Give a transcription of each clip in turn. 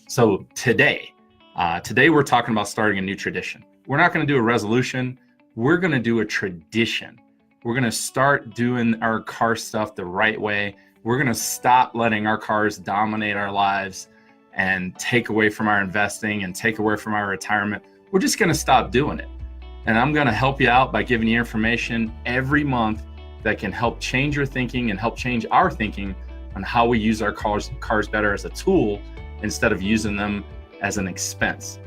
So today we're talking about starting a new tradition. We're not going to do a resolution. We're going to do a tradition. We're going to start doing our car stuff the right way. We're going to stop letting our cars dominate our lives and take away from our investing and take away from our retirement. We're just going to stop doing it. And I'm going to help you out by giving you information every month that can help change your thinking and help change our thinking on how we use our cars better as a tool instead of using them as an expense.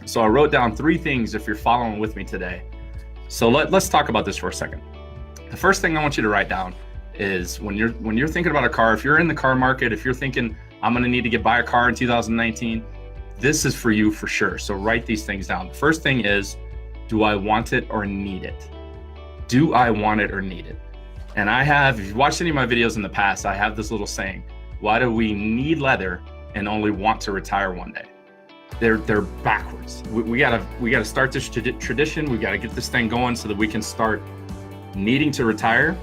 So I wrote down 3 things if you're following with me today. So let's talk about this for a second. The first thing I want you to write down is when you're thinking about a car, if you're in the car market, if you're thinking I'm going to need to buy a car in 2019, this is for you for sure. So write these things down. The first thing is, do I want it or need it? Do I want it or need it? And if you've watched any of my videos in the past, I have this little saying: why do we need leather and only want to retire one day? They're backwards. We gotta start this tradition. We gotta get this thing going so that we can start needing to retire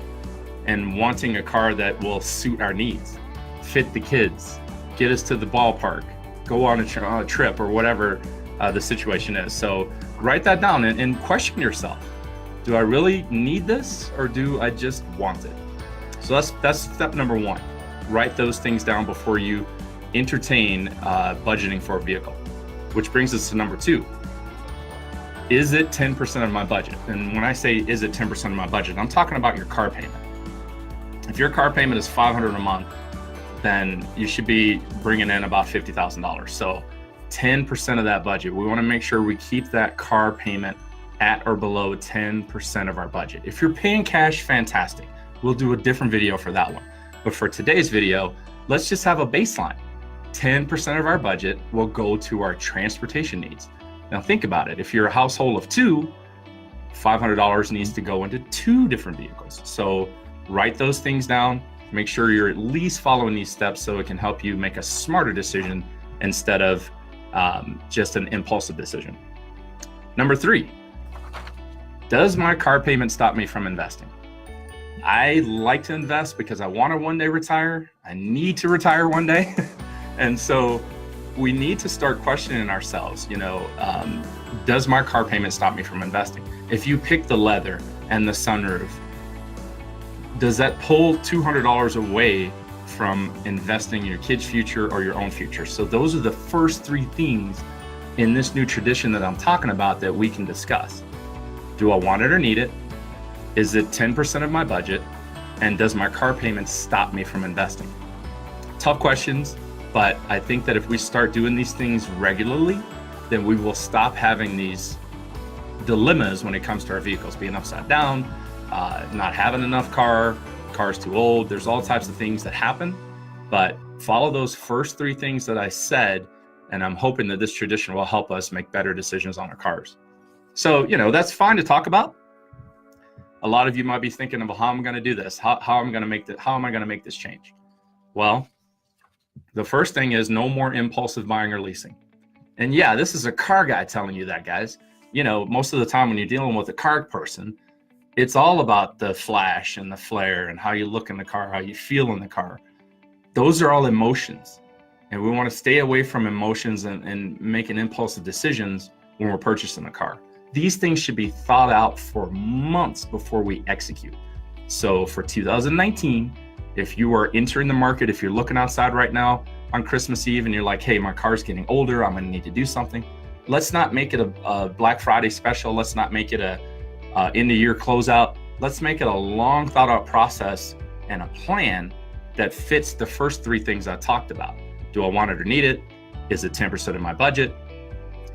and wanting a car that will suit our needs, fit the kids, get us to the ballpark, go on a trip or whatever the situation is. So write that down and question yourself. Do I really need this or do I just want it? So that's step number 1. Write those things down before you entertain budgeting for a vehicle. Which brings us to number 2. Is it 10% of my budget? And when I say is it 10% of my budget, I'm talking about your car payment. If your car payment is $500 a month, then you should be bringing in about $50,000. So 10% of that budget, we want to make sure we keep that car payment at or below 10% of our budget. If you're paying cash, fantastic. We'll do a different video for that one. But for today's video, let's just have a baseline. 10% of our budget will go to our transportation needs. Now think about it. If you're a household of 2, $500 needs to go into 2 different vehicles. So write those things down. Make sure you're at least following these steps so it can help you make a smarter decision instead of just an impulsive decision. Number 3, does my car payment stop me from investing? I like to invest because I want to one day retire. I need to retire one day. And so we need to start questioning ourselves, does my car payment stop me from investing? If you pick the leather and the sunroof, does that pull $200 away from investing in your kids' future or your own future? So those are the first 3 things in this new tradition that I'm talking about that we can discuss. Do I want it or need it? Is it 10% of my budget? And does my car payment stop me from investing? Tough questions, but I think that if we start doing these things regularly, then we will stop having these dilemmas when it comes to our vehicles being upside down, not having enough car's too old. There's all types of things that happen, but follow those first 3 things that I said, and I'm hoping that this tradition will help us make better decisions on our cars. So, that's fine to talk about. A lot of you might be thinking of how I'm going to do this, how am I going to make this change? Well, the first thing is no more impulsive buying or leasing. And yeah, this is a car guy telling you that, guys. Most of the time when you're dealing with a car person, it's all about the flash and the flare and how you look in the car, how you feel in the car. Those are all emotions. And we want to stay away from emotions and making impulsive decisions when we're purchasing a car. These things should be thought out for months before we execute. So for 2019, if you are entering the market, if you're looking outside right now on Christmas Eve and you're like, hey, my car's getting older, I'm going to need to do something. Let's not make it a Black Friday special. Let's not make it a end of year closeout. Let's make it a long thought out process and a plan that fits the first 3 things I talked about. Do I want it or need it? Is it 10% of my budget?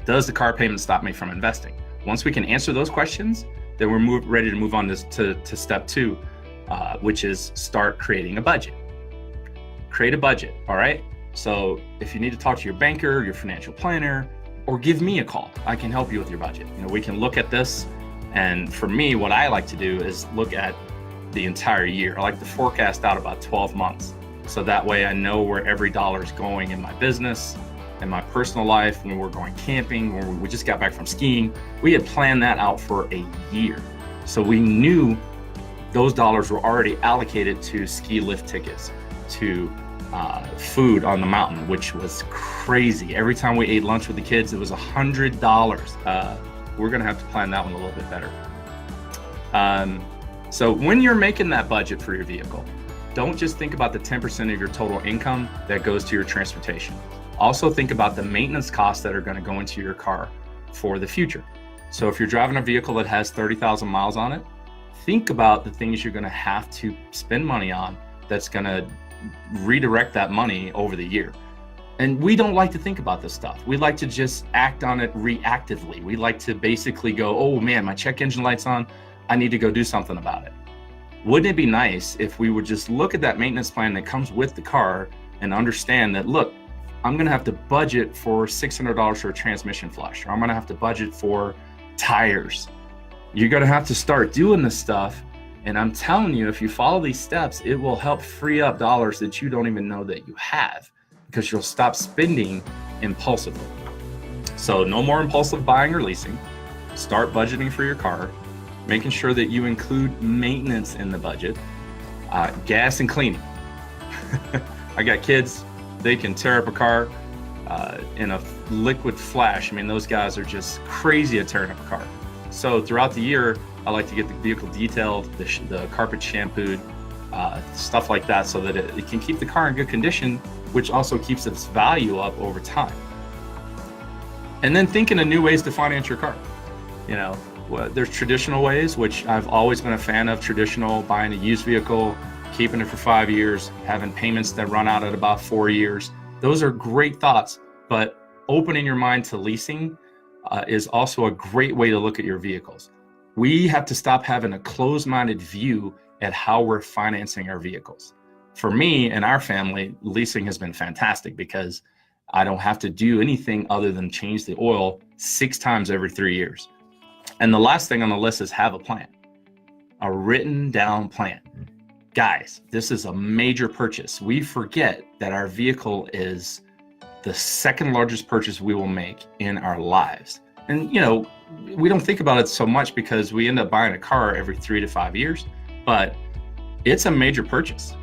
Does the car payment stop me from investing? Once we can answer those questions, then we're ready to move on to step 2, which is start creating a budget. Create a budget, all right? So if you need to talk to your banker, your financial planner, or give me a call, I can help you with your budget. We can look at this. And for me, what I like to do is look at the entire year. I like to forecast out about 12 months. So that way I know where every dollar is going in my business, in my personal life, when we're going camping, when we just got back from skiing. We had planned that out for a year. So we knew those dollars were already allocated to ski lift tickets, to food on the mountain, which was crazy. Every time we ate lunch with the kids, it was $100. We're gonna have to plan that one a little bit better. So when you're making that budget for your vehicle, don't just think about the 10% of your total income that goes to your transportation. Also think about the maintenance costs that are gonna go into your car for the future. So if you're driving a vehicle that has 30,000 miles on it, think about the things you're gonna have to spend money on that's gonna redirect that money over the year. And we don't like to think about this stuff. We like to just act on it reactively. We like to basically go, oh man, my check engine light's on, I need to go do something about it. Wouldn't it be nice if we would just look at that maintenance plan that comes with the car and understand that, look, I'm gonna have to budget for $600 for a transmission flush, or I'm gonna have to budget for tires. You're gonna have to start doing this stuff. And I'm telling you, if you follow these steps, it will help free up dollars that you don't even know that you have, because you'll stop spending impulsively. So no more impulsive buying or leasing. Start budgeting for your car, making sure that you include maintenance in the budget, gas and cleaning. I got kids, they can tear up a car in a liquid flash. I mean, those guys are just crazy at tearing up a car. So throughout the year, I like to get the vehicle detailed, the carpet shampooed, stuff like that, so that it can keep the car in good condition, which also keeps its value up over time. And then thinking of new ways to finance your car. You know, there's traditional ways, which I've always been a fan of, traditional, buying a used vehicle, keeping it for 5 years, having payments that run out at about 4 years. Those are great thoughts, but opening your mind to leasing is also a great way to look at your vehicles. We have to stop having a closed-minded view at how we're financing our vehicles. For me and our family, leasing has been fantastic because I don't have to do anything other than change the oil 6 times every 3 years. And the last thing on the list is have a plan, a written down plan. Guys, this is a major purchase. We forget that our vehicle is the second largest purchase we will make in our lives. And, you know, we don't think about it so much because we end up buying a car every 3 to 5 years, but it's a major purchase.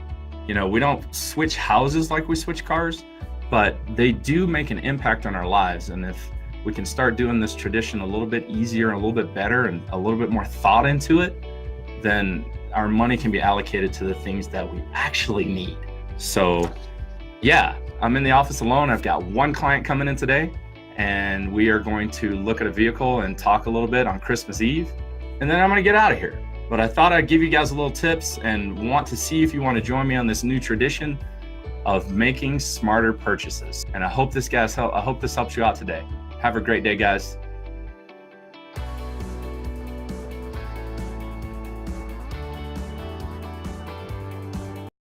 You know, we don't switch houses like we switch cars, but they do make an impact on our lives. And if we can start doing this tradition a little bit easier and a little bit better and a little bit more thought into it, then our money can be allocated to the things that we actually need. So yeah, I'm in the office alone. I've got one client coming in today, and we are going to look at a vehicle and talk a little bit on Christmas Eve, and then I'm going to get out of here. But I thought I'd give you guys a little tips and want to see if you want to join me on this new tradition of making smarter purchases. And I hope this helps you out today. Have a great day, guys.